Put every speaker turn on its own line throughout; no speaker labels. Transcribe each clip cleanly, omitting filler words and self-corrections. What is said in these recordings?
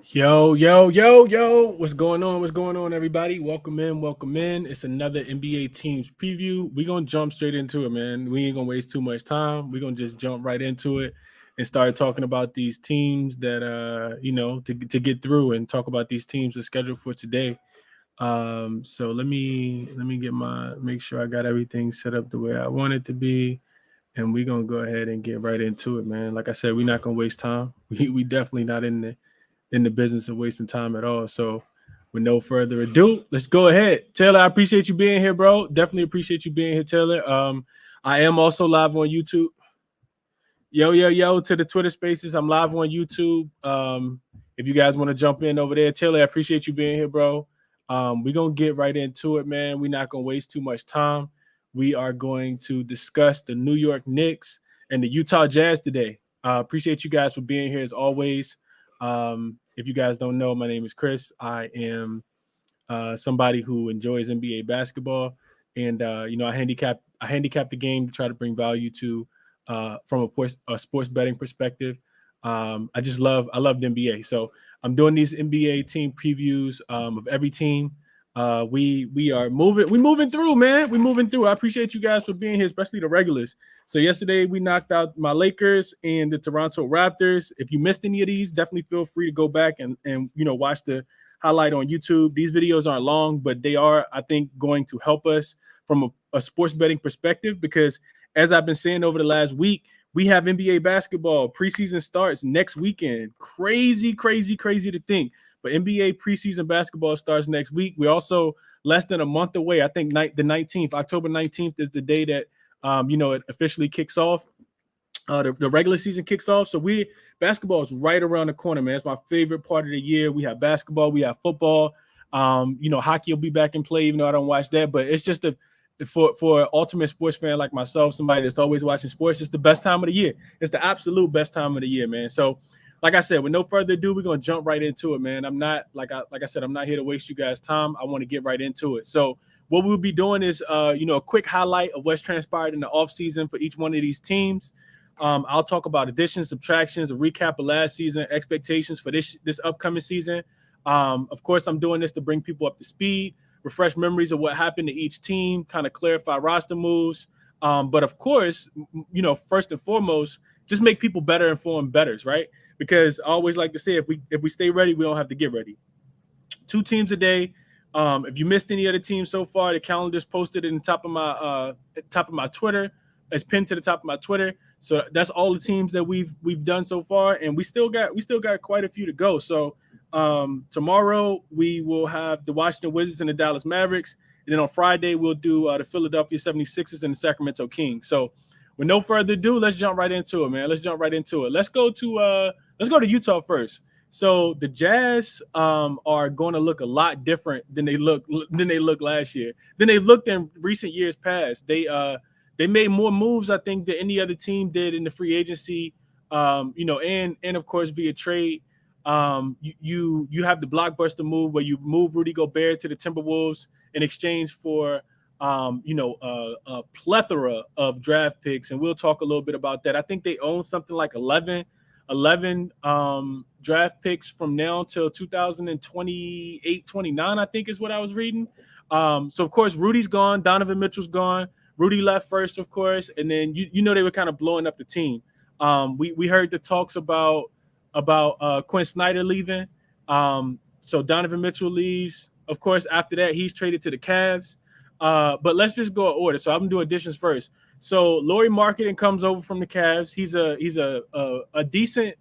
Yo, yo, yo, yo. What's going on? What's going on, everybody? Welcome in. Welcome in. It's another NBA teams preview. We're going to jump straight into it, man. We ain't going to waste too much time. We're going to just jump right into it and start talking about these teams that, to get through and talk about these teams that's scheduled for today. So let me make sure I got everything set up the way I want it to be. And we're going to go ahead and get right into it, man. Like I said, we're not going to waste time. We definitely not in the business of wasting time at all. So with no further ado, let's go ahead. Taylor, I appreciate you being here, bro. Definitely appreciate you being here, Taylor. I am also live on YouTube. Yo, yo, yo, to the Twitter spaces. I'm live on YouTube. If you guys want to jump in over there, Taylor, I appreciate you being here, bro. We're going to get right into it, man. We're not going to waste too much time. We are going to discuss the New York Knicks and the Utah Jazz today. Appreciate you guys for being here as always. If you guys don't know, my name is Chris. I am somebody who enjoys NBA basketball, and I handicap the game to try to bring value to from a sports betting perspective. I love the NBA, so I'm doing these NBA team previews of every team. We're moving through, man. We're moving through. I appreciate you guys for being here, especially the regulars. So yesterday we knocked out my Lakers and the Toronto Raptors. If you missed any of these, definitely feel free to go back and watch the highlight on YouTube. These videos aren't long, but they are, I think, going to help us from a sports betting perspective, because as I've been saying over the last week, we have NBA basketball. Preseason starts next weekend. Crazy, crazy, crazy to think. But NBA preseason basketball starts next week. We're also less than a month away. I think the 19th, October 19th is the day that, it officially kicks off. The regular season kicks off. So basketball is right around the corner, man. It's my favorite part of the year. We have basketball, we have football. Hockey will be back in play, even though I don't watch that. But it's just for an ultimate sports fan like myself, somebody that's always watching sports, it's the best time of the year. It's the absolute best time of the year, man. So, like I said, with no further ado, we're gonna jump right into it, man. I'm not like I said, I'm not here to waste you guys' time. I want to get right into it. So, what we'll be doing is, a quick highlight of what's transpired in the offseason for each one of these teams. I'll talk about additions, subtractions, a recap of last season, expectations for this upcoming season. Of course, I'm doing this to bring people up to speed, refresh memories of what happened to each team, kind of clarify roster moves. But of course, first and foremost, just make people better informed bettors, right? Because I always like to say, if we stay ready, we don't have to get ready. 2 teams a day. If you missed any other teams so far, the calendar's posted in the top of my Twitter. It's pinned to the top of my Twitter. So that's all the teams that we've done so far, and we still got quite a few to go. So tomorrow we will have the Washington Wizards and the Dallas Mavericks, and then on Friday we'll do the Philadelphia 76ers and the Sacramento Kings. So with no further ado, let's jump right into it, man. Let's jump right into it. Let's go to Utah first. So the Jazz are going to look a lot different than they looked last year, than they looked in recent years past. They made more moves, I think, than any other team did in the free agency, and of course via trade. You have the blockbuster move where you move Rudy Gobert to the Timberwolves in exchange for a plethora of draft picks, and we'll talk a little bit about that. I think they own something like 11 draft picks from now until 2028, 29, I think is what I was reading. So of course Rudy's gone, Donovan Mitchell's gone. Rudy left first, of course, and then they were kind of blowing up the team. We heard the talks about Quinn Snyder leaving. So Donovan Mitchell leaves. Of course, after that, he's traded to the Cavs. But let's just go in order. So I'm gonna do additions first. So Lauri Markkanen comes over from the Cavs. He's a decent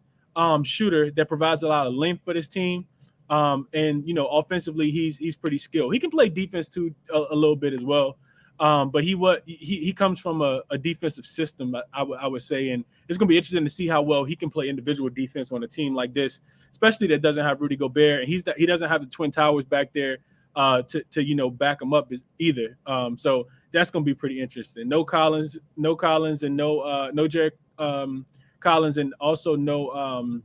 shooter that provides a lot of length for this team. And offensively, he's pretty skilled. He can play defense too a little bit as well. But he comes from a defensive system, I would say, and it's going to be interesting to see how well he can play individual defense on a team like this, especially that doesn't have Rudy Gobert, and he doesn't have the Twin Towers back there to back him up either. So that's going to be pretty interesting. No Collins, and no Jarrett Collins, and also no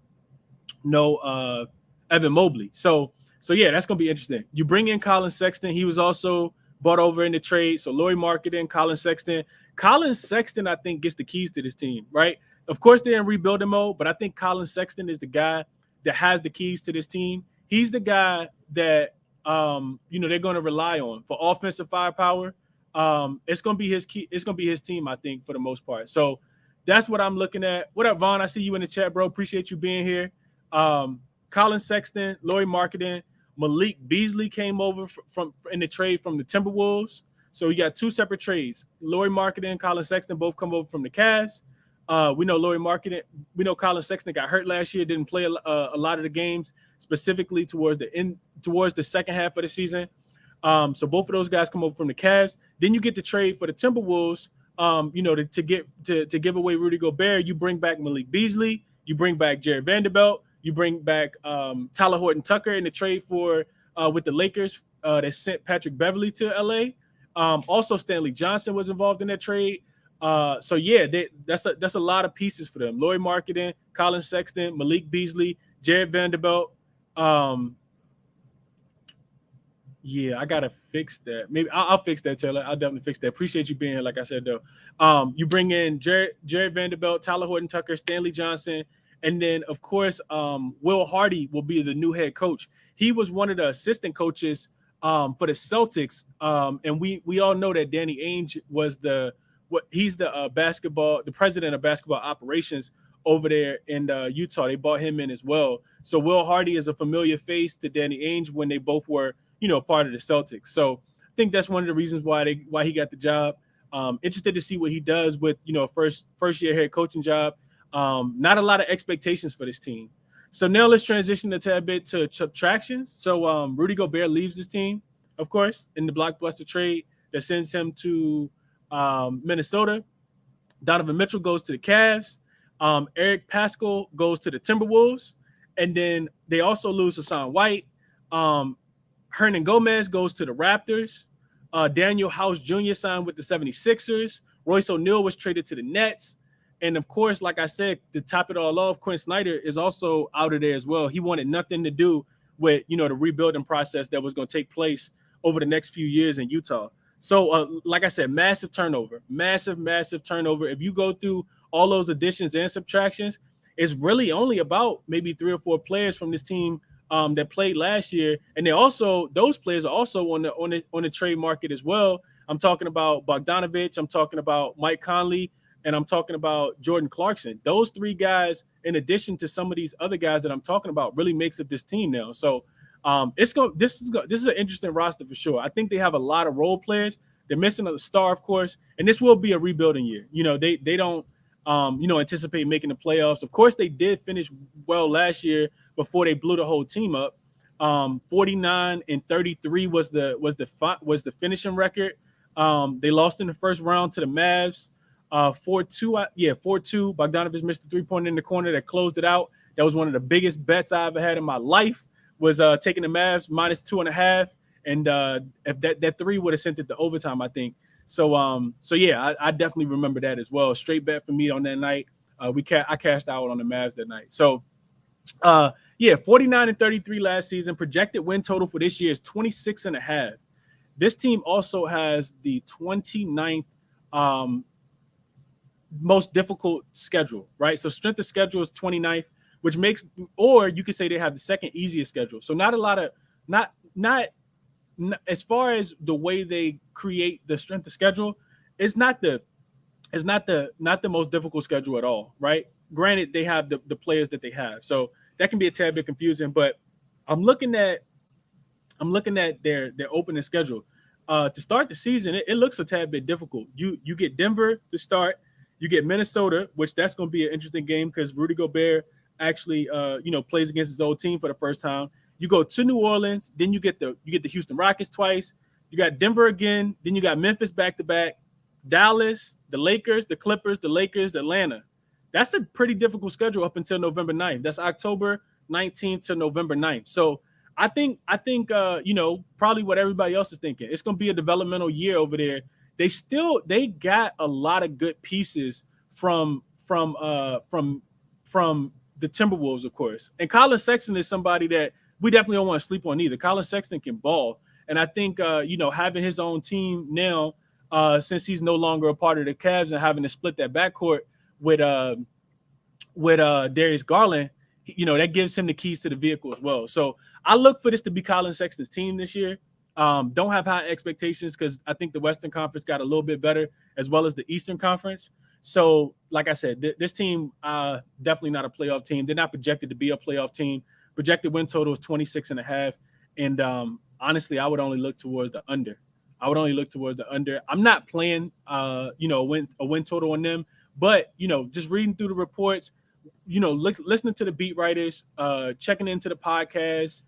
Evan Mobley. So yeah, that's going to be interesting. You bring in Colin Sexton. He was also bought over in the trade. So Lauri Markkanen, Colin Sexton. Colin Sexton, I think, gets the keys to this team, right? Of course, they're in rebuilding mode, but I think Colin Sexton is the guy that has the keys to this team. He's the guy that they're going to rely on for offensive firepower. It's going to be his key. It's going to be his team, I think, for the most part. So that's what I'm looking at. What up, Vaughn? I see you in the chat, bro. Appreciate you being here. Colin Sexton, Lauri Markkanen, Malik Beasley came over from in the trade from the Timberwolves. So you got two separate trades. Lauri Markkanen and Colin Sexton both come over from the Cavs. We know Lauri Markkanen. We know Colin Sexton got hurt last year, didn't play a lot of the games, specifically towards the second half of the season. So both of those guys come over from the Cavs. Then you get the trade for the Timberwolves. To give away Rudy Gobert, you bring back Malik Beasley, you bring back Jared Vanderbilt, you bring back Tyler Horton Tucker in the trade for with the Lakers that sent Patrick Beverley to LA. Also, Stanley Johnson was involved in that trade. That's a lot of pieces for them. Lauri Markkanen, Colin Sexton, Malik Beasley, Jared Vanderbilt. Yeah, I gotta fix that. Maybe I'll fix that, Taylor. I'll definitely fix that. Appreciate you being here. Like I said, though, you bring in Jared Vanderbilt, Tyler Horton Tucker, Stanley Johnson, and then of course, Will Hardy will be the new head coach. He was one of the assistant coaches for the Celtics, and we all know that Danny Ainge was he's the president of basketball operations over there in Utah. They brought him in as well. So Will Hardy is a familiar face to Danny Ainge when they both were, part of the Celtics. So I think that's one of the reasons why he got the job. Interested to see what he does with, first year head coaching job. Not a lot of expectations for this team. So now let's transition a tad bit to subtractions. So Rudy Gobert leaves this team, of course, in the blockbuster trade that sends him to Minnesota. Donovan Mitchell goes to the Cavs. Eric Paschall goes to the Timberwolves. And then they also lose Hassan White. Hernan Gomez goes to the Raptors. Daniel House Jr. signed with the 76ers. Royce O'Neal was traded to the Nets. And, of course, like I said, to top it all off, Quinn Snyder is also out of there as well. He wanted nothing to do with, the rebuilding process that was going to take place over the next few years in Utah. So, like I said, massive turnover. Massive turnover. If you go through all those additions and subtractions, it's really only about maybe 3 or 4 players from this team that played last year, and those players are also on the trade market as well. I'm talking about Bogdanovich, I'm talking about Mike Conley, and I'm talking about Jordan Clarkson. Those 3 guys, in addition to some of these other guys that I'm talking about, really makes up this team now. So this is an interesting roster for sure. I think they have a lot of role players. They're missing a star, of course, and this will be a rebuilding year. They don't anticipate making the playoffs. Of course, they did finish well last year before they blew the whole team up. 49-33 was the finishing record. They lost in the first round to the Mavs. 4-2. 4-2. Bogdanovich missed a 3-pointer in the corner that closed it out. That was one of the biggest bets I ever had in my life, was taking the Mavs minus 2.5. And if that 3 would have sent it to overtime, I think. So I definitely remember that as well. Straight bet for me on that night. I cashed out on the Mavs that night. So 49-33 last season. Projected win total for this year is 26.5. This team also has the 29th most difficult schedule, right? So strength of schedule is 29th, which makes, or you could say they have the second easiest schedule. So not a lot of, not as far as the way they create the strength of schedule, it's not the most difficult schedule at all, right? Granted, they have the players that they have, so that can be a tad bit confusing. But I'm looking at their opening schedule. To start the season, it looks a tad bit difficult. You get Denver to start, you get Minnesota, which that's going to be an interesting game because Rudy Gobert actually plays against his old team for the first time. You go to New Orleans, then you get the Houston Rockets twice. You got Denver again, then you got Memphis back-to-back, Dallas, the Lakers, the Clippers, the Lakers, Atlanta. That's a pretty difficult schedule up until November 9th. That's October 19th to November 9th. So I think probably what everybody else is thinking. It's going to be a developmental year over there. They got a lot of good pieces from the Timberwolves, of course. And Colin Sexton is somebody that we definitely don't want to sleep on either. Colin Sexton can ball. And I think, having his own team now, since he's no longer a part of the Cavs and having to split that backcourt with Darius Garland, that gives him the keys to the vehicle as well. So I look for this to be Colin Sexton's team this year. Don't have high expectations because I think the Western Conference got a little bit better as well as the Eastern Conference. So, like I said, this team definitely not a playoff team. They're not projected to be a playoff team. Projected win total is 26.5. And honestly, I would only look towards the under. I'm not playing, a win total on them. But, just reading through the reports, listening to the beat writers, checking into the podcast,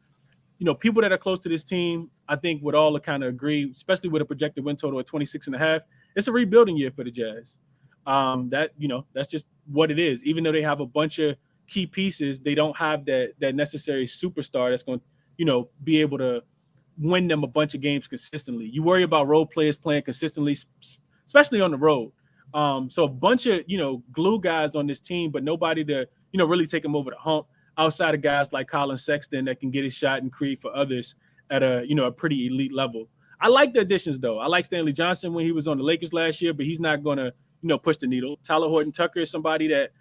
people that are close to this team, I think would all kind of agree, especially with a projected win total of 26.5. It's a rebuilding year for the Jazz. That's just what it is. Even though they have a bunch of key pieces, they don't have that necessary superstar that's going to, be able to win them a bunch of games consistently. You worry about role players playing consistently, especially on the road. So a bunch of, glue guys on this team, but nobody to, really take them over the hump outside of guys like Colin Sexton that can get his shot and create for others at a pretty elite level. I like the additions, though. I like Stanley Johnson when he was on the Lakers last year, but he's not going to, push the needle. Tyler Horton Tucker is somebody that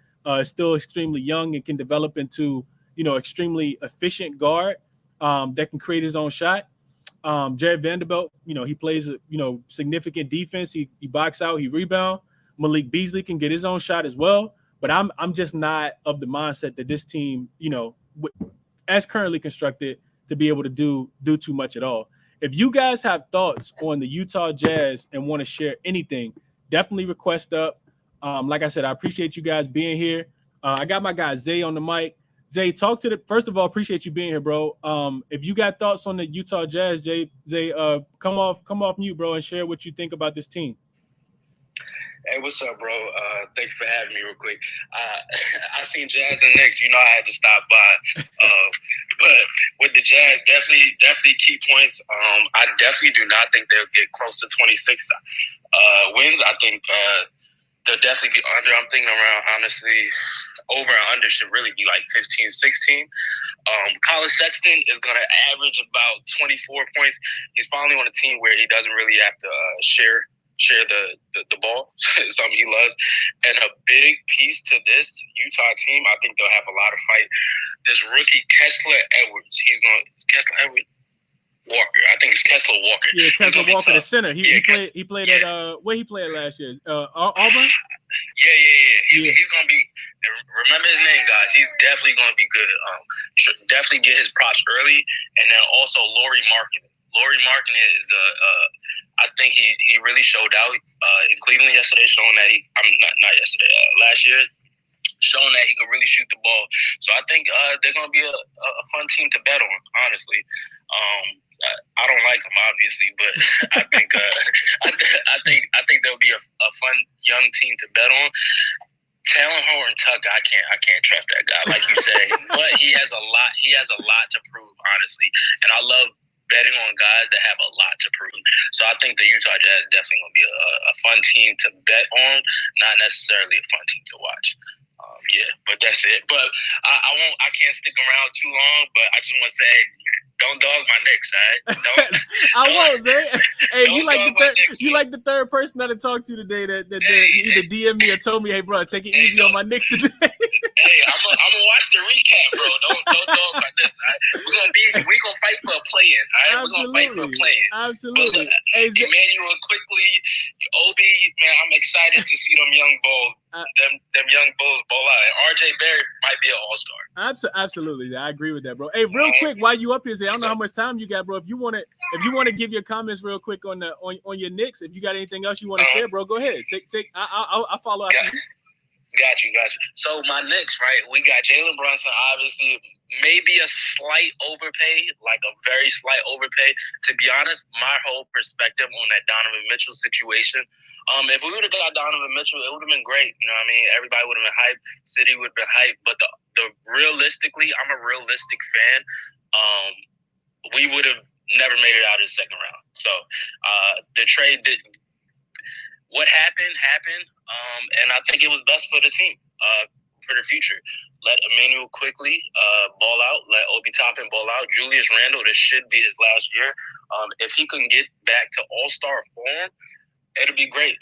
is still extremely young and can develop into, extremely efficient guard that can create his own shot. Jared Vanderbilt, he plays, significant defense. He box out, he rebound. Malik Beasley can get his own shot as well. But I'm just not of the mindset that this team, as currently constructed, to be able to do too much at all. If you guys have thoughts on the Utah Jazz and want to share anything, definitely request up. Like I said, I appreciate you guys being here. I got my guy Zay on the mic. Zay, first of all, appreciate you being here, bro. If you got thoughts on the Utah Jazz, Zay, come off mute, bro, and share what you think about this team.
Hey, what's up, bro? Thank you for having me real quick. I seen Jazz and Knicks. I had to stop by. But with the Jazz, definitely key points. I definitely do not think they'll get close to 26 wins. I think they'll definitely be under. I'm thinking around, honestly, over and under should really be like 15, 16. Colin Sexton is going to average about 24 points. He's finally on a team where he doesn't really have to share the ball, something he loves. And a big piece to this Utah team, I think they'll have a lot of fight. This rookie, Kessler Edwards, Walker. I think it's Kessler Walker.
Yeah, Kessler Walker, the center. He played at where he played last year? Auburn?
Yeah. He's going to be, remember his name, guys. He's definitely going to be good. Definitely get his props early. And then also Lauri Markkanen. Lauri Markkanen is I think he really showed out in Cleveland yesterday, showing that not yesterday, last year, showing that he could really shoot the ball. So I think they're going to be a fun team to bet on, honestly. I don't like them, obviously, but I think I think they'll be a fun young team to bet on. Talon Horton Tucker, I can't trust that guy, like you say, but he has a lot to prove, honestly, and I love betting on guys that have a lot to prove. So I think the Utah Jazz is definitely going to be a fun team to bet on, not necessarily a fun team to watch. But that's it. But I can't stick around too long, but I just want to say, don't dog my Knicks, all right?
I won't, Zay. Hey, you like the third person that I talked to today that either DM me or told me, hey, bro, take it easy on my Knicks today.
Hey, I'm gonna watch the recap, bro. Don't dog my Knicks, all right? We're gonna fight for a play-in, all right?
Absolutely.
We're gonna fight for a play-in.
Absolutely.
But, Emmanuel quickly, Obi, man, I'm excited to see them young bulls. Them young bulls ball out. And RJ Barrett might be an all-star.
Absolutely, I agree with that, bro. Hey, real quick, while you up here, Zay, I don't know how much time you got, bro. If you want to give your comments real quick on your Knicks, if you got anything else you want to share, bro, go ahead. I'll follow up.
Got you. So my Knicks, right? We got Jalen Brunson, obviously, maybe a slight overpay, like a very slight overpay. To be honest, my whole perspective on that Donovan Mitchell situation, if we would have got Donovan Mitchell, it would have been great. You know what I mean? Everybody would have been hyped. City would have been hyped. But the realistically, I'm a realistic fan. We would have never made it out of the second round. So the trade didn't. What happened, and I think it was best for the team, for the future. Let Emmanuel quickly ball out. Let Obi Toppin ball out. Julius Randle, this should be his last year. If he can get back to all-star form, It'll be great.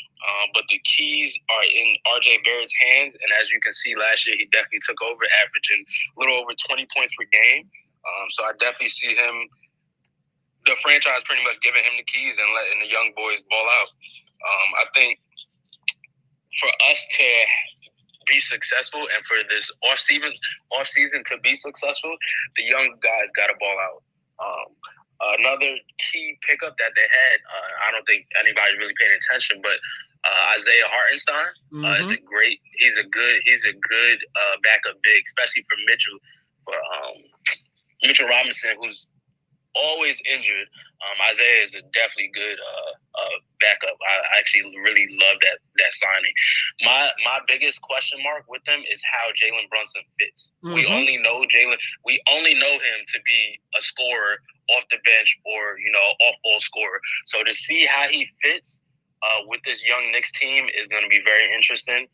But the keys are in RJ Barrett's hands, and as you can see, last year he definitely took over, averaging a little over 20 points per game. So I definitely see him, the franchise pretty much giving him the keys and letting the young boys ball out. I think for us to be successful and for this off season to be successful, the young guys got to ball out. Another key pickup that they had, I don't think anybody really paying attention, but Isaiah Hartenstein is he's a good backup big, especially for Mitchell Robinson, who's always injured. Isaiah is a definitely good backup. I actually really love that signing. My biggest question mark with them is how Jalen Brunson fits. We only know Jalen. We only know him to be a scorer off the bench or off-ball scorer. So to see how he fits with this young Knicks team is going to be very interesting.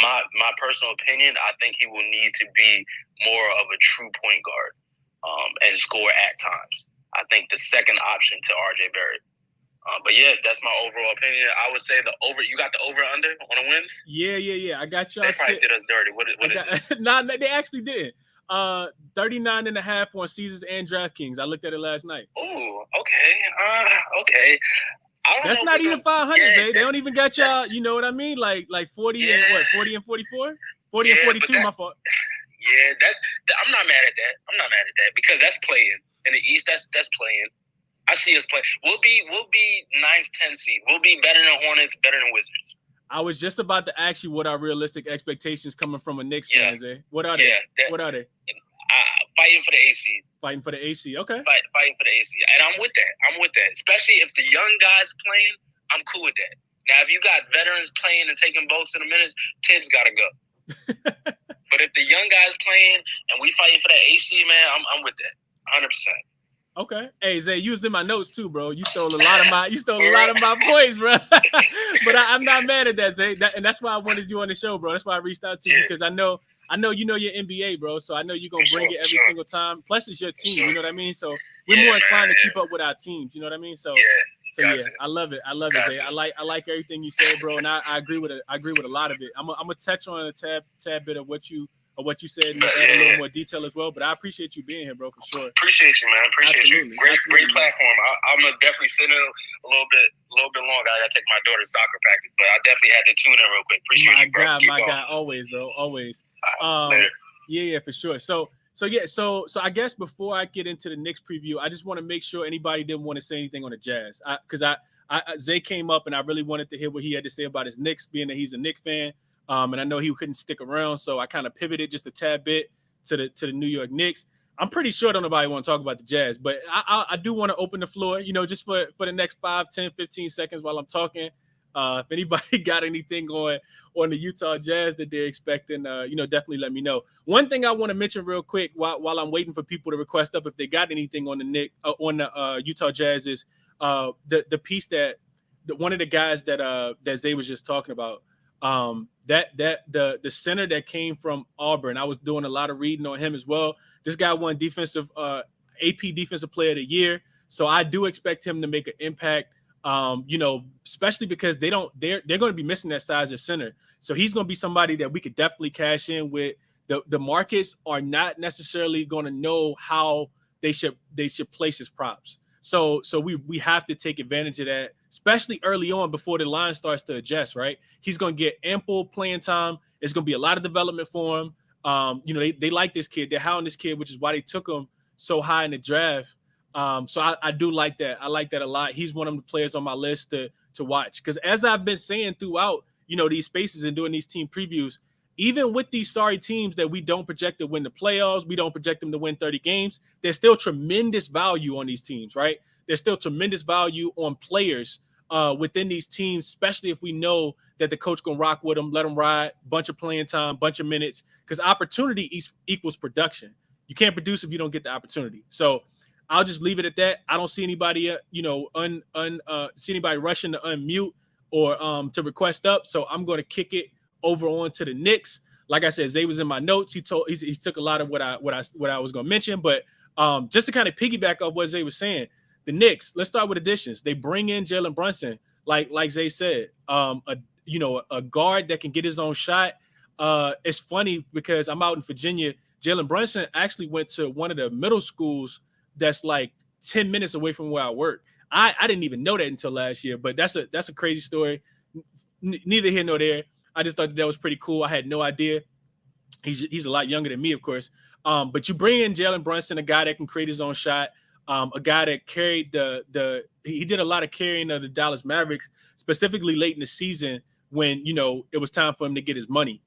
My personal opinion, I think he will need to be more of a true point guard and score at times. I think the second option to RJ Barrett. But yeah, that's my overall opinion. I would say the over. You got the over under on the wins?
Yeah. I got y'all.
They probably did us dirty. What is it?
Nah, they actually didn't. 39.5 on Caesars and DraftKings. I looked at it last night.
Oh, okay. Okay.
That's not even 500, They don't even got y'all, you know what I mean? Like 40 and what? 40 and 44? 40 and 42, my fault.
Yeah, I'm not mad at that because that's playing in the East. That's playing. I see us play. We'll be 9th, 10th seed. We'll be better than Hornets, better than Wizards.
I was just about to ask you what are realistic expectations coming from a Knicks fan, Zay. What are they? What are they?
Fighting for the AC.
Fighting for the AC. Okay.
Fighting for the AC, and I'm with that. Especially if the young guys playing, I'm cool with that. Now, if you got veterans playing and taking votes in the minutes, Tibbs got to go. But if the young guys playing and we fighting for that AC, man, I'm with that, 100%.
Okay. Hey, Zay, you was in my notes too, bro. You stole a lot of my points, bro. But I'm not mad at that, Zay. And that's why I wanted you on the show, bro. That's why I reached out to you because I know you know your NBA, bro. So I know you're gonna bring it every single time. Plus, it's your team. You know what I mean? So we're more inclined to keep up with our teams. You know what I mean? So I love it. Zay. I like everything you said, bro. And I agree with it. I agree with a lot of it. I'm gonna touch on a tad bit of what you said and add a little more detail as well. But I appreciate you being here, bro, for sure.
Appreciate you, man. Appreciate you. Great platform. I'm gonna definitely sit in a little bit longer. I gotta take my daughter to soccer practice, but I definitely had to tune in real quick. Appreciate you, bro.
My guy, always, bro, always. Yeah, for sure. So I guess before I get into the Knicks preview, I just want to make sure anybody didn't want to say anything on the Jazz, because Zay came up and I really wanted to hear what he had to say about his Knicks, being that he's a Knicks fan. And I know he couldn't stick around, so I kind of pivoted just a tad bit to the New York Knicks. I'm pretty sure don't nobody want to talk about the Jazz, but I do want to open the floor, just for the next 5, 10, 15 seconds while I'm talking. If anybody got anything on the Utah Jazz that they're expecting, definitely let me know. One thing I want to mention real quick while I'm waiting for people to request up if they got anything on the Utah Jazz is the piece that one of the guys that Zay was just talking about. The center that came from Auburn, I was doing a lot of reading on him as well. This guy won AP Defensive Player of the Year, so I do expect him to make an impact. Especially because they're going to be missing that size of center, so he's going to be somebody that we could definitely cash in with. The markets are not necessarily going to know how they should place his props. So we have to take advantage of that, especially early on before the line starts to adjust, right? He's going to get ample playing time. It's going to be a lot of development for him. They like this kid. They're high on this kid, which is why they took him so high in the draft. So I do like that. I like that a lot. He's one of the players on my list to watch. Because as I've been saying throughout, these spaces and doing these team previews, even with these sorry teams that we don't project to win the playoffs, we don't project them to win 30 games, there's still tremendous value on these teams, right? There's still tremendous value on players within these teams, especially if we know that the coach going to rock with them, let them ride, bunch of playing time, bunch of minutes, because opportunity equals production. You can't produce if you don't get the opportunity. So I'll just leave it at that. I don't see anybody, see anybody rushing to unmute or to request up. So I'm going to kick it over on to the Knicks. Like I said, Zay was in my notes. He took a lot of what I was going to mention, but just to kind of piggyback off what Zay was saying, the Knicks. Let's start with additions. They bring in Jalen Brunson. like Zay said, a guard that can get his own shot. It's funny because I'm out in Virginia. Jalen Brunson actually went to one of the middle schools that's like 10 minutes away from where I work. I didn't even know that until last year, but that's a crazy story. Neither here nor there. I just thought that was pretty cool. I had no idea. He's a lot younger than me, of course. But you bring in Jalen Brunson, a guy that can create his own shot, a guy that carried he did a lot of carrying of the Dallas Mavericks, specifically late in the season when it was time for him to get his money.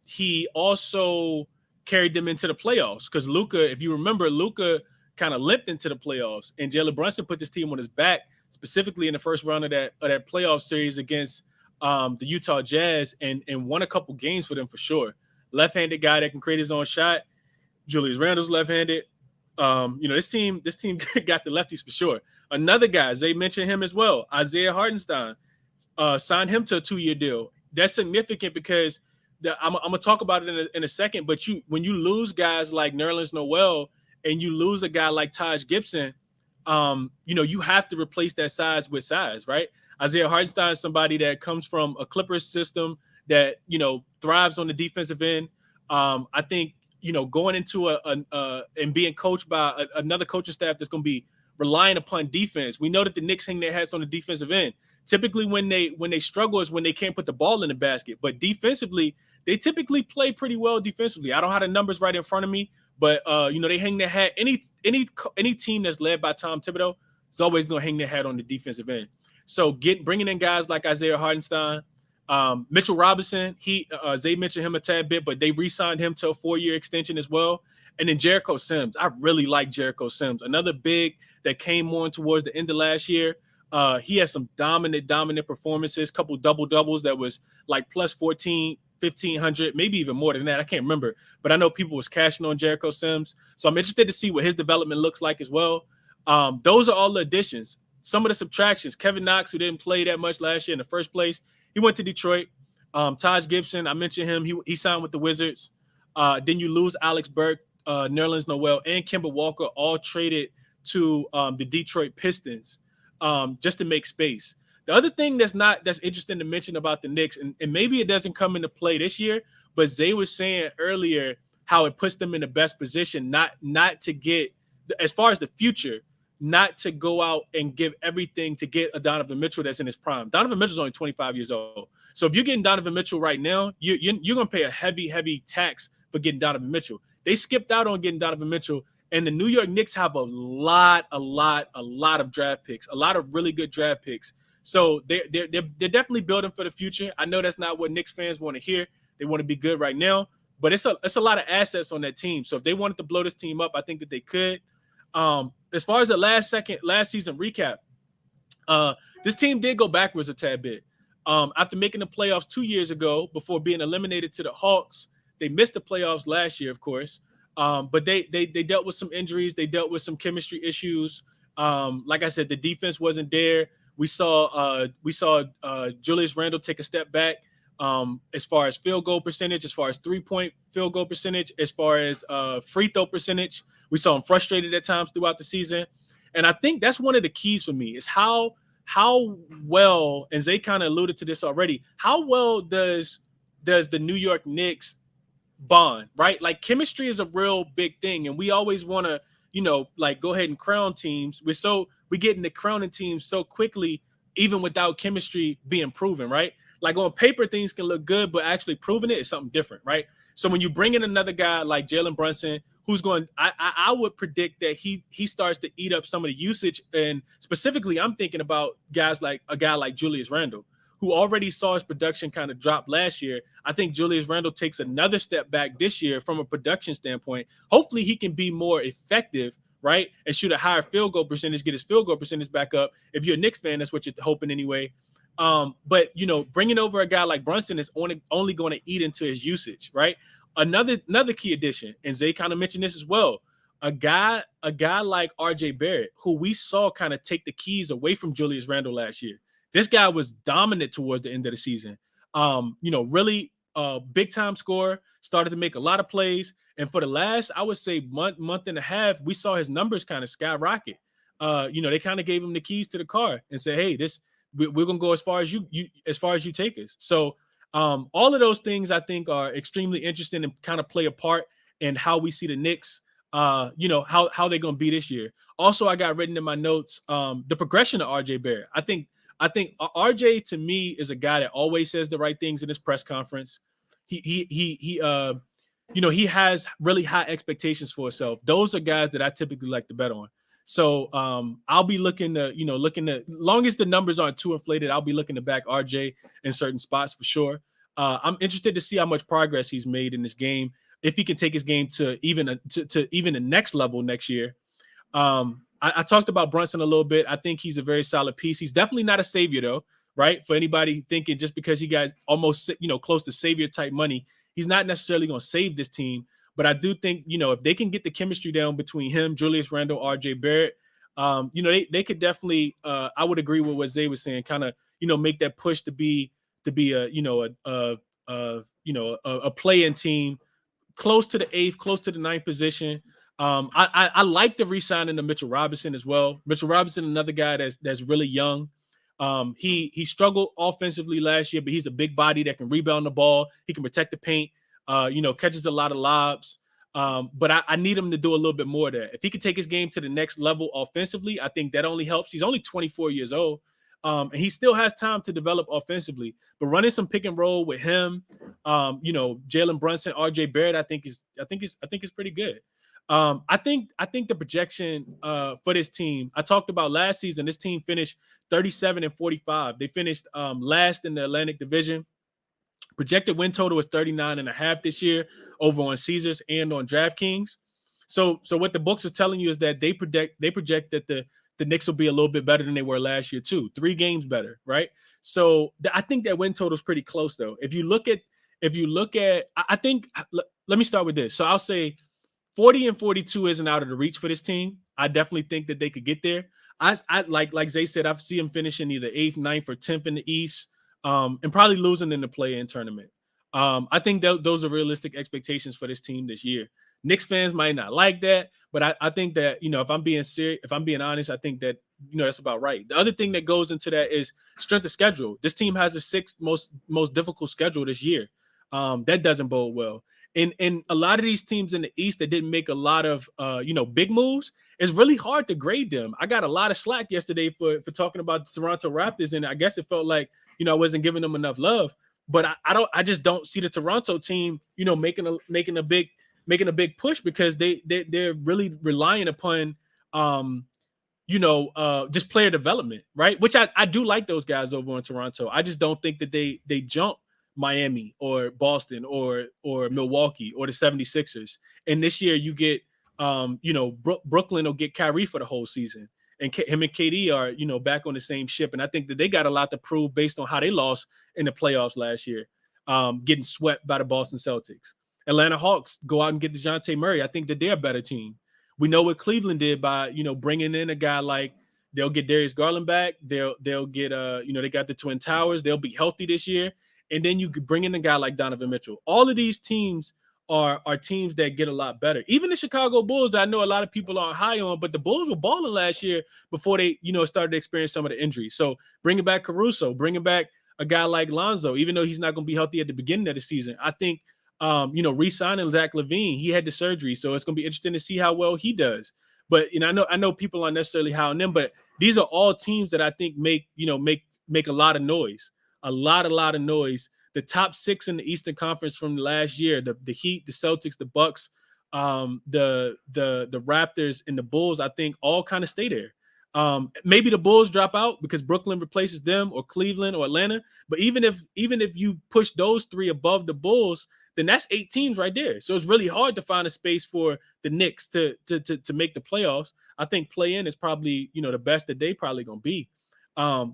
He also carried them into the playoffs because Luka, if you remember, Luka kind of limped into the playoffs, and Jalen Brunson put this team on his back, specifically in the first round of that playoff series against the Utah Jazz, and won a couple games for them for sure. Left-handed guy that can create his own shot. Julius Randle's left-handed. This team got the lefties for sure. Another guy, Zay mentioned him as well, Isaiah Hartenstein, signed him to a 2-year deal. That's significant because I'm gonna talk about it in a second. But when you lose guys like Nerlens Noel and you lose a guy like Taj Gibson, you have to replace that size with size, right? Isaiah Hartenstein is somebody that comes from a Clippers system that thrives on the defensive end. I think going into and being coached by another coaching staff that's going to be relying upon defense. We know that the Knicks hang their hats on the defensive end. Typically, when they struggle is when they can't put the ball in the basket. But defensively, they typically play pretty well defensively. I don't have the numbers right in front of me, but they hang their hat. Any team that's led by Tom Thibodeau is always going to hang their hat on the defensive end. So bringing in guys like Isaiah Hartenstein, Mitchell Robinson, Zay mentioned him a tad bit, but they re-signed him to a 4-year extension as well. And then Jericho Sims. I really like Jericho Sims. Another big that came on towards the end of last year. He has some dominant performances, couple double-doubles that was like plus 14, 1,500, maybe even more than that. I can't remember. But I know people was cashing on Jericho Sims. So I'm interested to see what his development looks like as well. Those are all the additions. Some of the subtractions. Kevin Knox, who didn't play that much last year in the first place, he went to Detroit. Taj Gibson, I mentioned him. He signed with the Wizards. Then you lose Alex Burke, Nerlens Noel, and Kemba Walker, all traded to the Detroit Pistons just to make space. The other thing that's interesting to mention about the Knicks, and maybe it doesn't come into play this year, but Zay was saying earlier how it puts them in the best position not to get, as far as the future, not to go out and give everything to get a Donovan Mitchell that's in his prime. Donovan Mitchell's only 25 years old. So if you're getting Donovan Mitchell right now, you're going to pay a heavy tax for getting Donovan Mitchell. They skipped out on getting Donovan Mitchell, and the New York Knicks have a lot of draft picks, a lot of really good draft picks. So they're definitely building for the future. I know that's not what Knicks fans want to hear. They want to be good right now, but it's a lot of assets on that team. So if they wanted to blow this team up, I think that they could. As far as the last season recap, this team did go backwards a tad bit. After making the playoffs 2 years ago before being eliminated to the Hawks, they missed the playoffs last year, of course. But they dealt with some injuries. They dealt with some chemistry issues. Like I said, the defense wasn't there. We saw Julius Randle take a step back as far as field goal percentage, as far as 3-point field goal percentage, as far as free throw percentage. We saw him frustrated at times throughout the season. And I think that's one of the keys for me is how well, and Zay kind of alluded to this already, how well does the New York Knicks bond, right? Like chemistry is a real big thing. And we always want to, go ahead and crown teams. We get into crowning teams so quickly, even without chemistry being proven, right? Like on paper, things can look good, but actually proving it is something different, right? So when you bring in another guy like Jalen Brunson, who's going, I would predict that he starts to eat up some of the usage. And specifically, I'm thinking about a guy like Julius Randle, who already saw his production kind of drop last year. I think Julius Randle takes another step back this year from a production standpoint. Hopefully he can be more effective, right? And shoot a higher field goal percentage, get his field goal percentage back up. If you're a Knicks fan, that's what you're hoping anyway. But bringing over a guy like Brunson is only going to eat into his usage, right? Another key addition, and Zay kind of mentioned this as well. A guy like RJ Barrett, who we saw kind of take the keys away from Julius Randle last year. This guy was dominant towards the end of the season. Really big time scorer, started to make a lot of plays. And for the last, I would say month and a half, we saw his numbers kind of skyrocket. They kind of gave him the keys to the car and said, hey, this we're gonna go as far as you take us. So all of those things I think are extremely interesting and kind of play a part in how we see the Knicks. How they're gonna be this year. Also, I got written in my notes the progression of RJ Barrett. I think RJ to me is a guy that always says the right things in his press conference. He has really high expectations for himself. Those are guys that I typically like to bet on. So I'll be looking to, long as the numbers aren't too inflated, I'll be looking to back RJ in certain spots for sure. I'm interested to see how much progress he's made in this game. If he can take his game to even the next level next year. I talked about Brunson a little bit. I think he's a very solid piece. He's definitely not a savior though, right? For anybody thinking just because he got almost close to savior type money, he's not necessarily going to save this team. But I do think if they can get the chemistry down between him, Julius Randle, RJ Barrett, they could definitely. I would agree with what Zay was saying. Kind of make that push to be a play-in team close to the 8th, close to the 9th position. I like the re-signing of Mitchell Robinson as well. Mitchell Robinson, another guy that's really young. He struggled offensively last year, but he's a big body that can rebound the ball. He can protect the paint. Catches a lot of lobs. But I need him to do a little bit more there. If he could take his game to the next level offensively, I think that only helps. He's only 24 years old. And he still has time to develop offensively. But running some pick and roll with him, Jalen Brunson, RJ Barrett, I think is pretty good. I think the projection for this team, I talked about last season, this team finished 37-45. They finished last in the Atlantic Division. Projected win total is 39.5 this year over on Caesars and on DraftKings. So what the books are telling you is that they project that the Knicks will be a little bit better than they were last year too. 3 games better, right? So I think that win total is pretty close though. If you look at, I think, let me start with this. So I'll say 40-42 isn't out of the reach for this team. I definitely think that they could get there. I like Zay said, I see them finishing either 8th, 9th, or 10th in the East, and probably losing in the play-in tournament. I think those are realistic expectations for this team this year. Knicks fans might not like that, but I think that if I'm being serious, if I'm being honest, I think that that's about right. The other thing that goes into that is strength of schedule. This team has the 6th most difficult schedule this year. That doesn't bode well. And a lot of these teams in the East that didn't make a lot of big moves, it's really hard to grade them. I got a lot of slack yesterday for talking about the Toronto Raptors, and I guess it felt like I wasn't giving them enough love. But I just don't see the Toronto team making a big push because they're really relying upon just player development, right? Which I do like those guys over in Toronto. I just don't think that they jump Miami or Boston or Milwaukee or the 76ers. And this year you get, Brooklyn will get Kyrie for the whole season. And him and KD are, back on the same ship. And I think that they got a lot to prove based on how they lost in the playoffs last year, getting swept by the Boston Celtics. Atlanta Hawks go out and get DeJounte Murray. I think that they're a better team. We know what Cleveland did by, bringing in a guy like, they'll get Darius Garland back. They'll get, they got the Twin Towers. They'll be healthy this year. And then you could bring in a guy like Donovan Mitchell. All of these teams are teams that get a lot better. Even the Chicago Bulls that I know a lot of people aren't high on, but the Bulls were balling last year before they, started to experience some of the injuries. So bringing back Caruso, bringing back a guy like Lonzo, even though he's not going to be healthy at the beginning of the season, I think, re-signing Zach LaVine, he had the surgery. So it's going to be interesting to see how well he does. But, I know people aren't necessarily high on them, but these are all teams that I think make a lot of noise. A lot of noise. The top 6 in the Eastern Conference from last year, the Heat, the Celtics, the Bucks, the Raptors, and the Bulls, I think all kind of stay there. Maybe the Bulls drop out because Brooklyn replaces them, or Cleveland or Atlanta. But even if you push those 3 above the Bulls, then that's 8 teams right there. So it's really hard to find a space for the Knicks to make the playoffs. I think play-in is probably the best that they probably gonna be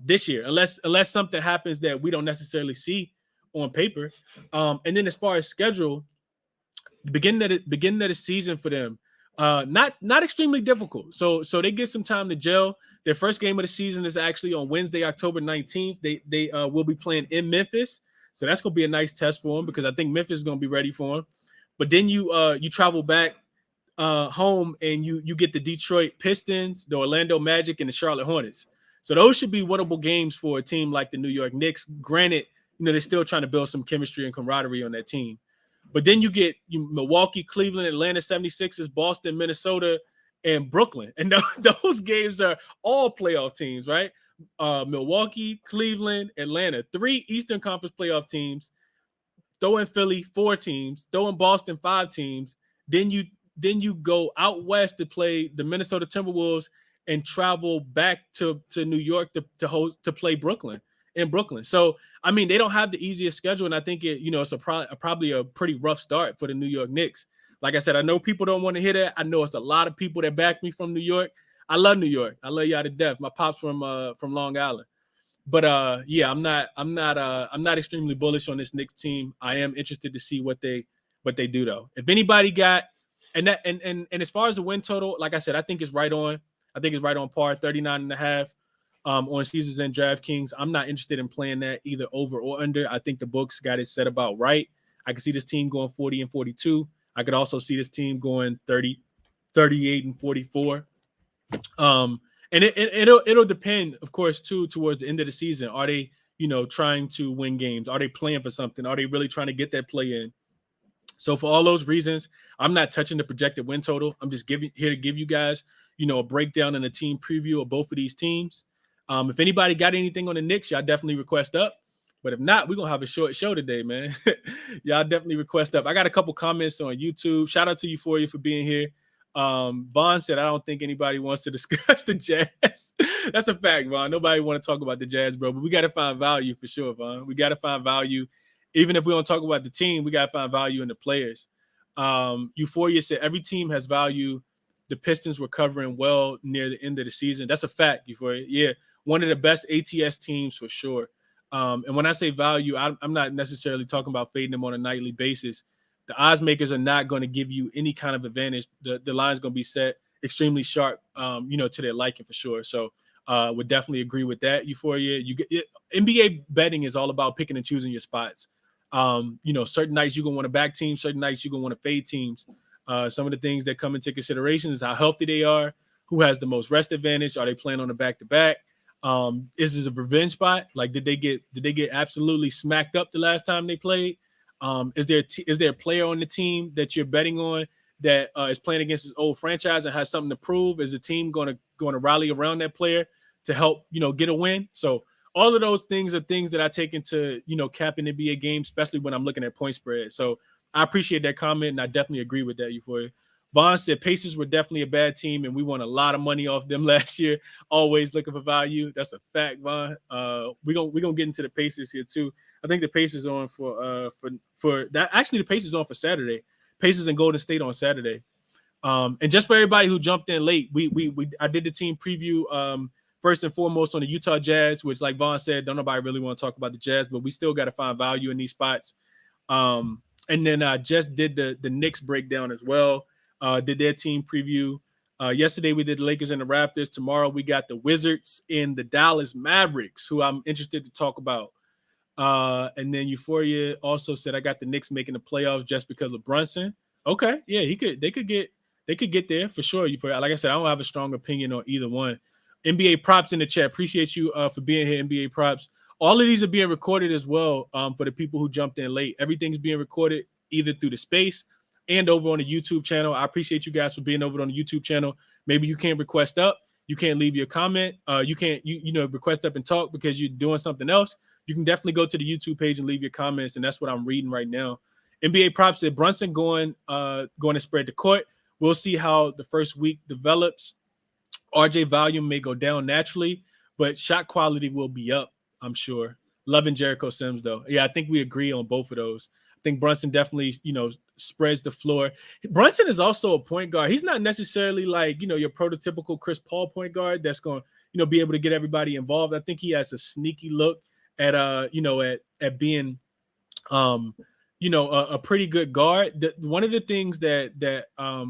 this year, unless something happens that we don't necessarily see on paper. And then as far as schedule, the beginning of the season for them, not extremely difficult. So they get some time to gel. Their first game of the season is actually on Wednesday, October 19th. They will be playing in Memphis. So that's going to be a nice test for them because I think Memphis is going to be ready for them. But then you travel back home and you get the Detroit Pistons, the Orlando Magic, and the Charlotte Hornets. So those should be winnable games for a team like the New York Knicks. Granted, they're still trying to build some chemistry and camaraderie on that team. But then you get Milwaukee, Cleveland, Atlanta 76ers, Boston, Minnesota, and Brooklyn. And those games are all playoff teams, right? Milwaukee, Cleveland, Atlanta, 3 Eastern Conference playoff teams. Throw in Philly, 4 teams. Throw in Boston, 5 teams. Then you go out west to play the Minnesota Timberwolves and travel back to New York to play Brooklyn in Brooklyn. So I mean, they don't have the easiest schedule, and I think it's probably a pretty rough start for the New York Knicks. Like I said, I know people don't want to hear that. I know it's a lot of people that back me from New York. I love New York. I love y'all to death. My pop's from Long Island. But yeah, I'm not extremely bullish on this Knicks team. I am interested to see what they do though. If anybody got and as far as the win total, like I said, I think it's right on. I think it's right on par, 39.5 on Caesars and DraftKings. I'm not interested in playing that either over or under. I think the books got it set about right. I can see this team going 40 and 42. I could also see this team going 30, 38 and 44. And it'll depend, of course, too, towards the end of the season. Are they, trying to win games? Are they playing for something? Are they really trying to get that play in? So for all those reasons, I'm not touching the projected win total. I'm just here to give you guys, a breakdown and a team preview of both of these teams. If anybody got anything on the Knicks, y'all definitely request up. But if not, we're going to have a short show today, man. Y'all definitely request up. I got a couple comments on YouTube. Shout out to Euphoria for being here. Vaughn said, I don't think anybody wants to discuss the Jazz. That's a fact, Vaughn. Nobody want to talk about the Jazz, bro. But we got to find value for sure, Vaughn. We got to find value. Even if we don't talk about the team, we got to find value in the players. Euphoria said, every team has value. The Pistons were covering well near the end of the season. That's a fact, Euphoria. Yeah, one of the best ATS teams for sure. And when I say value, I'm not necessarily talking about fading them on a nightly basis. The odds makers are not going to give you any kind of advantage. The line's going to be set extremely sharp, to their liking for sure. So would definitely agree with that, Euphoria. NBA betting is all about picking and choosing your spots. Certain nights you're going to want to back teams, certain nights you're going to want to fade teams. Some of the things that come into consideration is how healthy they are, who has the most rest advantage, are they playing on a back-to-back? Is this a revenge spot? Like, did they get absolutely smacked up the last time they played? Is there a player on the team that you're betting on that is playing against his old franchise and has something to prove? Is the team going to rally around that player to help get a win? So all of those things are things that I take into capping NBA games, especially when I'm looking at point spread. So I appreciate that comment, and I definitely agree with that, Euphoria. Vaughn said Pacers were definitely a bad team, and we won a lot of money off them last year. Always looking for value. That's a fact, Vaughn. We're gonna get into the Pacers here too. I think the Pacers on for that. Actually, the Pacers on for Saturday. Pacers and Golden State on Saturday. And just for everybody who jumped in late, I did the team preview first and foremost on the Utah Jazz, which, like Vaughn said, don't nobody really want to talk about the Jazz, but we still got to find value in these spots. And then I just did the Knicks breakdown as well. Did their team preview. Yesterday we did the Lakers and the Raptors. Tomorrow we got the Wizards and the Dallas Mavericks, who I'm interested to talk about. And then Euphoria also said, I got the Knicks making the playoffs just because of Brunson. Okay, yeah, they could get there for sure. Euphoria. Like I said, I don't have a strong opinion on either one. NBA props in the chat. Appreciate you for being here, NBA props. All of these are being recorded as well for the people who jumped in late. Everything's being recorded either through the space and over on the YouTube channel. I appreciate you guys for being over on the YouTube channel. Maybe you can't request up. You can't leave your comment. You can't request up and talk because you're doing something else. You can definitely go to the YouTube page and leave your comments, and that's what I'm reading right now. NBA props said Brunson going to spread the court. We'll see how the first week develops. RJ volume may go down naturally, but shot quality will be up, I'm sure. Loving Jericho Sims, though. Yeah, I think we agree on both of those. I think Brunson definitely, spreads the floor. Brunson is also a point guard. He's not necessarily like, your prototypical Chris Paul point guard that's going to, be able to get everybody involved. I think he has a sneaky look at, at being, a pretty good guard. One of the things that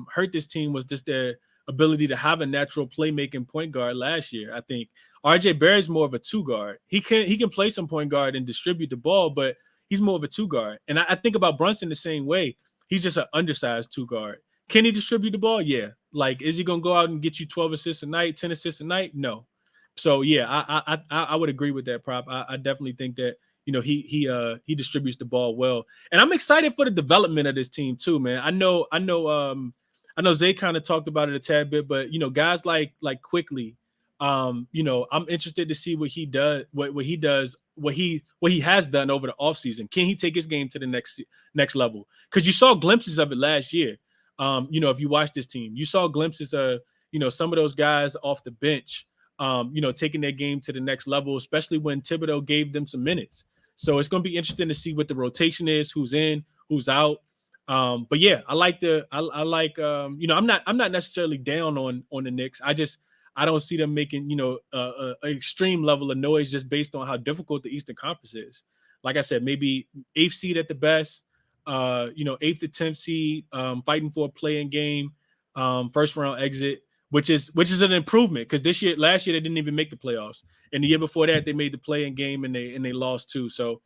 hurt this team was just their ability to have a natural playmaking point guard last year. I think RJ Barrett's more of a two guard. He can play some point guard and distribute the ball, but he's more of a two guard. And I think about Brunson the same way. He's just an undersized two guard. Can he distribute the ball? Yeah. Like, is he going to go out and get you 12 assists a night, 10 assists a night? No. So yeah, I would agree with that prop. I definitely think that he distributes the ball well, and I'm excited for the development of this team too, man. I know Zay kind of talked about it a tad bit, but guys like Quickly, I'm interested to see what he does, what he has done over the offseason. Can he take his game to the next level? Because you saw glimpses of it last year. If you watch this team, you saw glimpses of some of those guys off the bench taking their game to the next level, especially when Thibodeau gave them some minutes. So it's going to be interesting to see what the rotation is, who's in, who's out. But yeah, I like I'm not necessarily down on the Knicks. I don't see them making an extreme level of noise just based on how difficult the Eastern Conference is. Like I said, maybe 8th seed at the best, 8th to 10th seed, fighting for a play-in game, first round exit, which is an improvement because last year they didn't even make the playoffs, and the year before that they made the play-in game and they lost too. So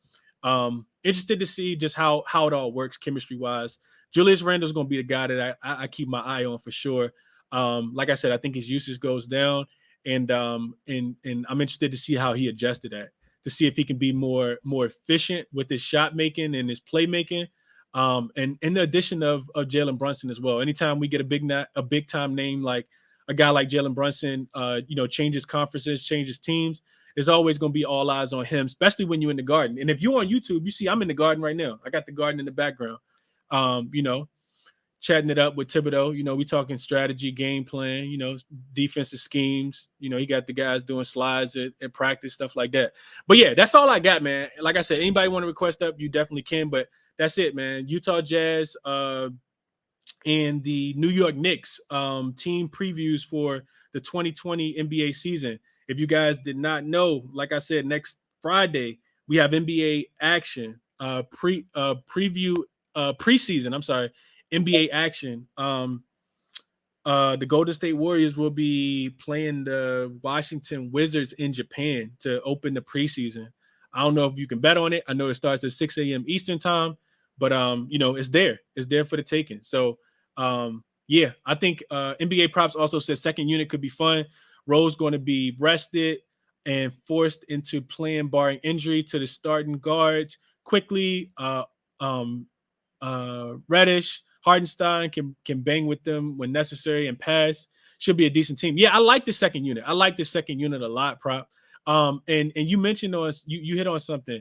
interested to see just how it all works chemistry wise. Julius Randle's going to be the guy that I keep my eye on for sure. Like I said, I think his usage goes down, and I'm interested to see how he adjusted that, to see if he can be more efficient with his shot making and his playmaking. And in the addition of Jalen Brunson as well. Anytime we get a big time name like a guy like Jalen Brunson, changes conferences, changes teams, there's always going to be all eyes on him, especially when you're in the Garden. And if you're on YouTube, you see I'm in the Garden right now. I got the Garden in the background. Chatting it up with Thibodeau. We talking strategy, game plan, defensive schemes. He got the guys doing slides at practice, stuff like that. But yeah, that's all I got, man. Like I said, anybody want to request up, you definitely can. But that's it, man. Utah Jazz and the New York Knicks team previews for the 2020 NBA season. If you guys did not know, like I said, next Friday we have NBA action, preseason. I'm sorry, NBA action. The Golden State Warriors will be playing the Washington Wizards in Japan to open the preseason. I don't know if you can bet on it. I know it starts at 6 a.m. Eastern time, but it's there. It's there for the taking. So yeah, I think NBA props also says second unit could be fun. Rose going to be rested and forced into playing barring injury to the starting guards quickly. Reddish, Hardenstein can bang with them when necessary and pass. Should be a decent team. Yeah, I like the second unit. I like the second unit a lot, prop. And you mentioned you hit on something.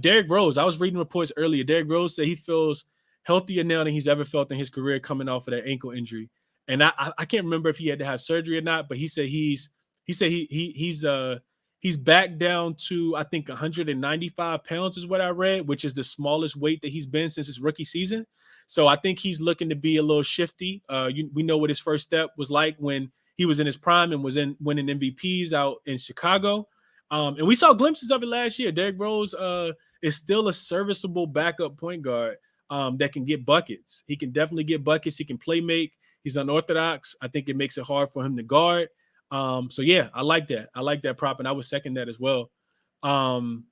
Derrick Rose, I was reading reports earlier. Derrick Rose said he feels healthier now than he's ever felt in his career coming off of that ankle injury. And I can't remember if he had to have surgery or not, but he said he's back down to, I think, 195 pounds is what I read, which is the smallest weight that he's been since his rookie season. So I think he's looking to be a little shifty. We know what his first step was like when he was in his prime and was winning MVPs out in Chicago. And we saw glimpses of it last year. Derrick Rose is still a serviceable backup point guard that can get buckets. He can definitely get buckets. He can play make. He's unorthodox. I think it makes it hard for him to guard. So yeah, I like that. I like that prop, and I would second that as well. Vaughn,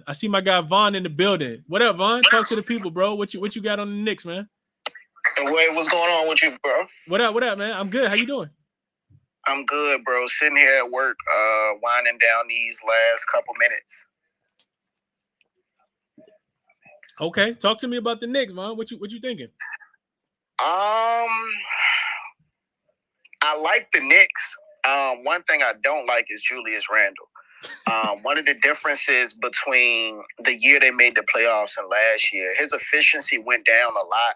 I see my guy Vaughn in the building. What up, Vaughn? Talk to the people, bro. What you got on the Knicks, man?
Wait, what's going on with you, bro?
What up, man? I'm good. How you doing?
I'm good, bro. Sitting here at work, winding down these last couple minutes.
Okay, talk to me about the Knicks, man. What you thinking?
I like the Knicks. One thing I don't like is Julius Randle. One of the differences between the year they made the playoffs and last year, his efficiency went down a lot,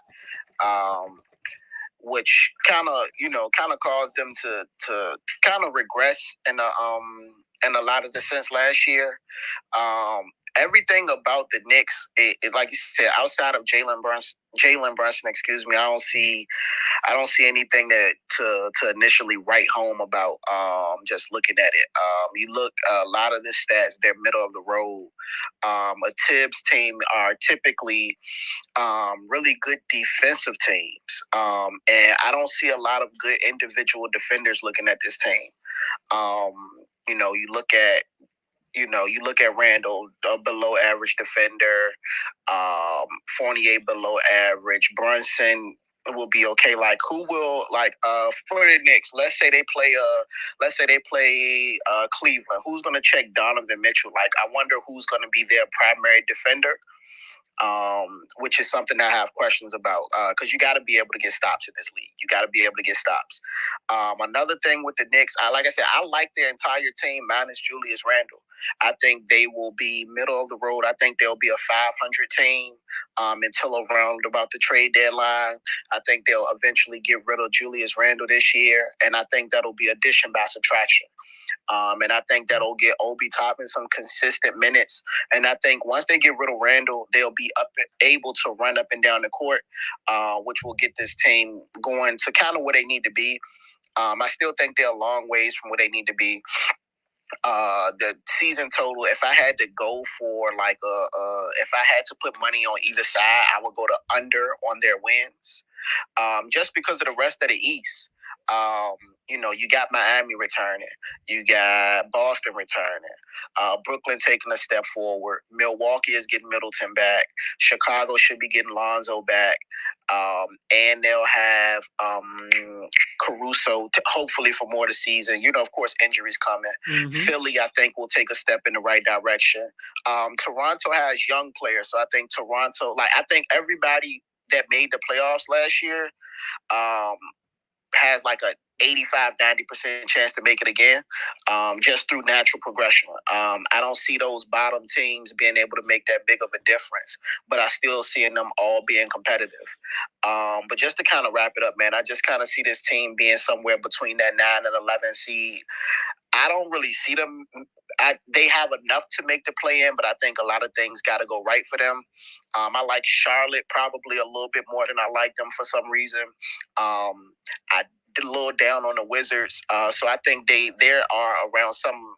which kind of caused them to kind of regress in a lot of the sense last year. Everything about the Knicks, like you said, outside of Jalen Brunson, I don't see anything that to initially write home about. Just looking at it, you look a lot of the stats, they're middle of the road. A Tibbs team are typically really good defensive teams, and I don't see a lot of good individual defenders looking at this team. You look at Randall, a below average defender, Fournier below average, Brunson will be okay. Like who will for the Knicks? Let's say they play Cleveland. Who's gonna check Donovan Mitchell? Like I wonder who's gonna be their primary defender. Which is something I have questions about because you got to be able to get stops in this league. You got to be able to get stops. Another thing with the Knicks, like I said, I like their entire team minus Julius Randle. I think they will be middle of the road. I think they'll be a 500 team until around about the trade deadline. I think they'll eventually get rid of Julius Randle this year, and I think that'll be addition by subtraction. And I think that'll get Obi Toppin some consistent minutes. And I think once they get rid of Randall, they'll be able to run up and down the court, which will get this team going to kind of where they need to be. I still think they're a long ways from where they need to be. The season total, if I had to go for if I had to put money on either side, I would go to under on their wins. Just because of the rest of the East. You got Miami returning. You got Boston returning. Brooklyn taking a step forward. Milwaukee is getting Middleton back. Chicago should be getting Lonzo back. And they'll have Caruso, hopefully for more of the season. Of course, injuries coming. Mm-hmm. Philly, I think, will take a step in the right direction. Toronto has young players, so I think Toronto, I think everybody that made the playoffs last year has like a 85-90% chance to make it again, just through natural progression. I don't see those bottom teams being able to make that big of a difference, but I still see them all being competitive. But just to kind of wrap it up, man, I just kind of see this team being somewhere between that 9 and 11 seed. I don't really see them. They have enough to make the play in, but I think a lot of things got to go right for them. I like Charlotte probably a little bit more than I like them for some reason. I did a little down on the Wizards. So I think they are around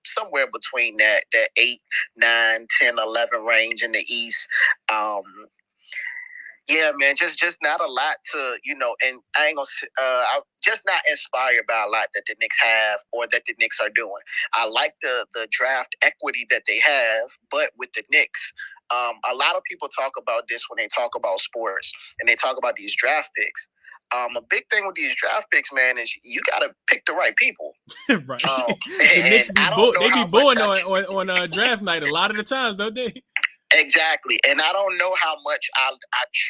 somewhere between that 8, 9, 10, 11 range in the East. Yeah, man, just not a lot to, and I ain't gonna, I'm just not inspired by a lot that the Knicks have or that the Knicks are doing. I like the draft equity that they have, but with the Knicks, a lot of people talk about this when they talk about sports and they talk about these draft picks. A big thing with these draft picks, man, is you got to pick the right people.
Right. The Knicks be booing on draft night a lot of the times, don't they?
Exactly. And I don't know how much I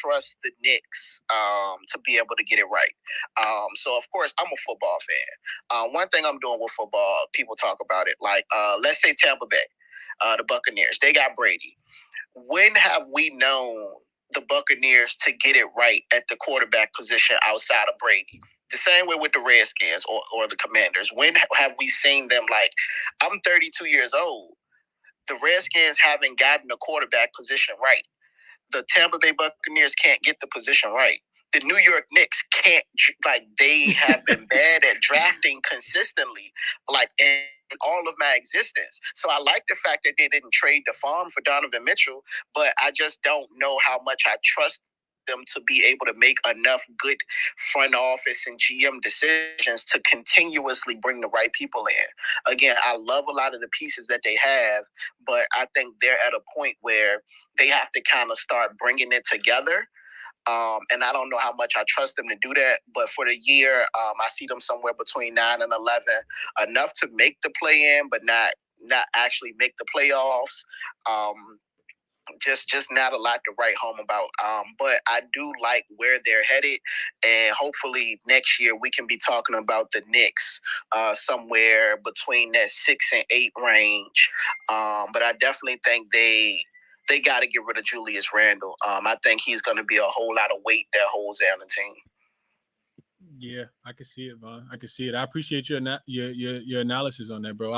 trust the Knicks to be able to get it right. So, of course, I'm a football fan. One thing I'm doing with football, people talk about it, let's say Tampa Bay, the Buccaneers, they got Brady. When have we known the Buccaneers to get it right at the quarterback position outside of Brady? The same way with the Redskins or the Commanders. When have we seen them I'm 32 years old. The Redskins haven't gotten the quarterback position right. The Tampa Bay Buccaneers can't get the position right. The New York Knicks can't, they have been bad at drafting consistently, in all of my existence. So I like the fact that they didn't trade the farm for Donovan Mitchell, but I just don't know how much I trust them to be able to make enough good front office and GM decisions to continuously bring the right people in. Again, I love a lot of the pieces that they have, but I think they're at a point where they have to kind of start bringing it together. And I don't know how much I trust them to do that. But for the year, I see them somewhere between 9 and 11, enough to make the play-in, but not actually make the playoffs. Just not a lot to write home about. But I do like where they're headed. And hopefully next year we can be talking about the Knicks somewhere between that 6 and 8 range. But I definitely think they got to get rid of Julius Randle. I think he's going to be a whole lot of weight that holds down the team.
Yeah, I can see it, Vaughn. I can see it. I appreciate your analysis on that, bro.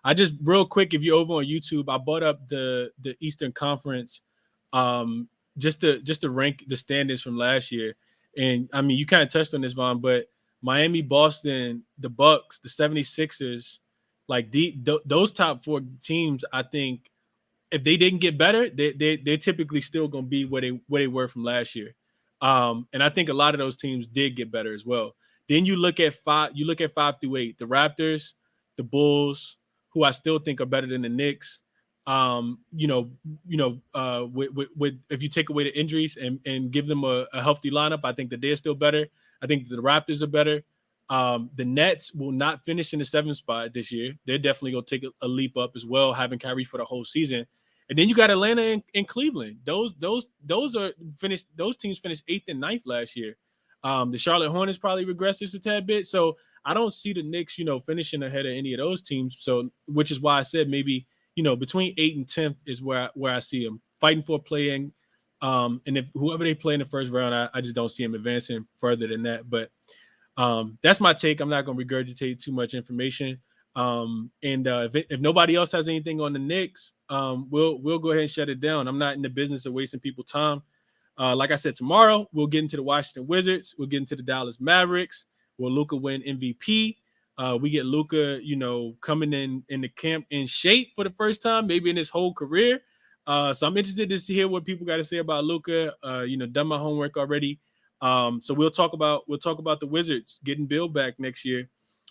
I just real quick, if you're over on YouTube, I brought up the Eastern Conference, just to rank the standings from last year. And I mean, you kind of touched on this, Vaughn, but Miami, Boston, the Bucks, the 76ers, those top 4 teams, I think if they didn't get better, they're typically still going to be where they were from last year. And I think a lot of those teams did get better as well. Then you look at 5 through 8, the Raptors, the Bulls, who I still think are better than the Knicks, With if you take away the injuries and give them a healthy lineup, I think that they're still better. I think the Raptors are better. The Nets will not finish in the 7th spot this year. They're definitely going to take a leap up as well, having Kyrie for the whole season. And then you got Atlanta and Cleveland. Those are finished. Those teams finished 8th and 9th last year. The Charlotte Hornets probably regressed just a tad bit. So I don't see the Knicks, finishing ahead of any of those teams. So which is why I said maybe, between 8th and 10th is where I see them fighting for playing. And if whoever they play in the first round, I just don't see them advancing further than that. But that's my take. I'm not going to regurgitate too much information. If nobody else has anything on the Knicks, we'll go ahead and shut it down. I'm not in the business of wasting people's time. Like I said, tomorrow we'll get into the Washington Wizards. We'll get into the Dallas Mavericks. Will Luka win MVP? We get Luka, coming in the camp in shape for the first time, maybe in his whole career. So I'm interested to hear what people got to say about Luka. Done my homework already. So we'll talk about the Wizards getting Bill back next year.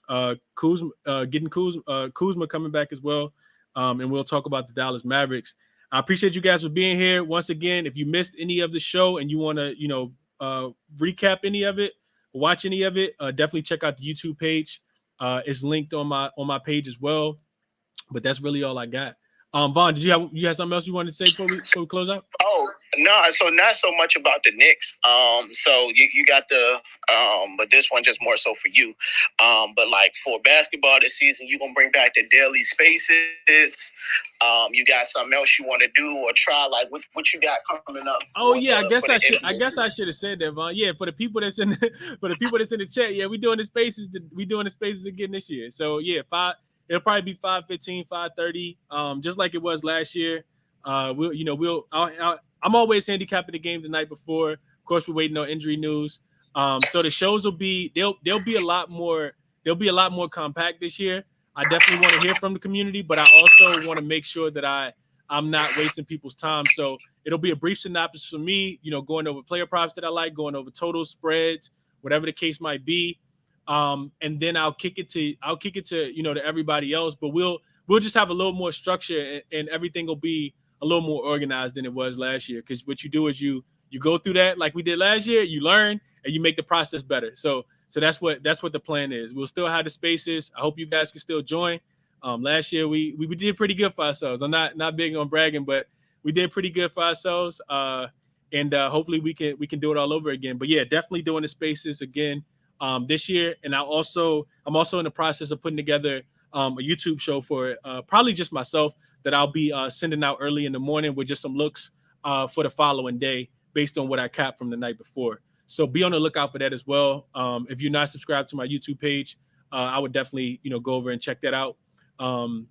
Getting Kuzma coming back as well. And we'll talk about the Dallas Mavericks. I appreciate you guys for being here. Once again, if you missed any of the show and you want to, recap any of it, watch any of it, definitely check out the YouTube page. It's linked on my page as well. But that's really all I got. Vaughn, did you have something else you wanted to say before we close out?
Oh, no, so not so much about the Knicks. So you got but this one just more so for you. But like for basketball this season, you're gonna bring back the daily spaces. You got something else you want to do or try? Like what you got coming up?
Oh yeah, I guess I should have said that, Vaughn. Yeah, for the people that's in the chat, yeah, we doing the spaces again this year. So yeah, it'll probably be 5:15, 5:30, just like it was last year. I'm always handicapping the game the night before. Of course, we're waiting on injury news. So the shows will be they'll be a lot more compact this year. I definitely want to hear from the community, but I also want to make sure that I'm not wasting people's time. So it'll be a brief synopsis for me, going over player props that I like, going over total spreads, whatever the case might be. And then I'll kick it to to everybody else, but we'll just have a little more structure and everything will be a little more organized than it was last year. Because what you do is you go through that like we did last year, you learn and you make the process better. So that's what the plan is. We'll still have the spaces. I hope you guys can still join. Last year we did pretty good for ourselves. I'm not big on bragging, but we did pretty good for ourselves. And hopefully we can do it all over again. But yeah, definitely doing the spaces again this year. And I'm also in the process of putting together a YouTube show for probably just myself that I'll be sending out early in the morning with just some looks for the following day based on what I capped from the night before. So be on the lookout for that as well. If you're not subscribed to my YouTube page, I would definitely go over and check that out. And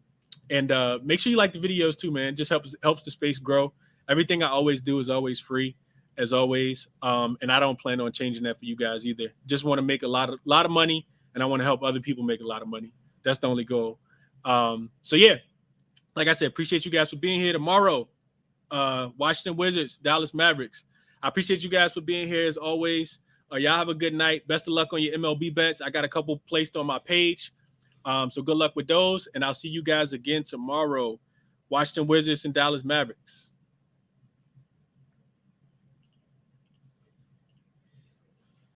make sure you like the videos too, man. Just helps the space grow. Everything I always do is always free, as always. And I don't plan on changing that for you guys either. Just want to make a lot of money, and I want to help other people make a lot of money. That's the only goal. So yeah, like I said, appreciate you guys for being here. Tomorrow, Washington Wizards, Dallas Mavericks. I appreciate you guys for being here as always. Y'all have a good night. Best of luck on your MLB bets. I got a couple placed on my page. So good luck with those. And I'll see you guys again tomorrow. Washington Wizards and Dallas Mavericks.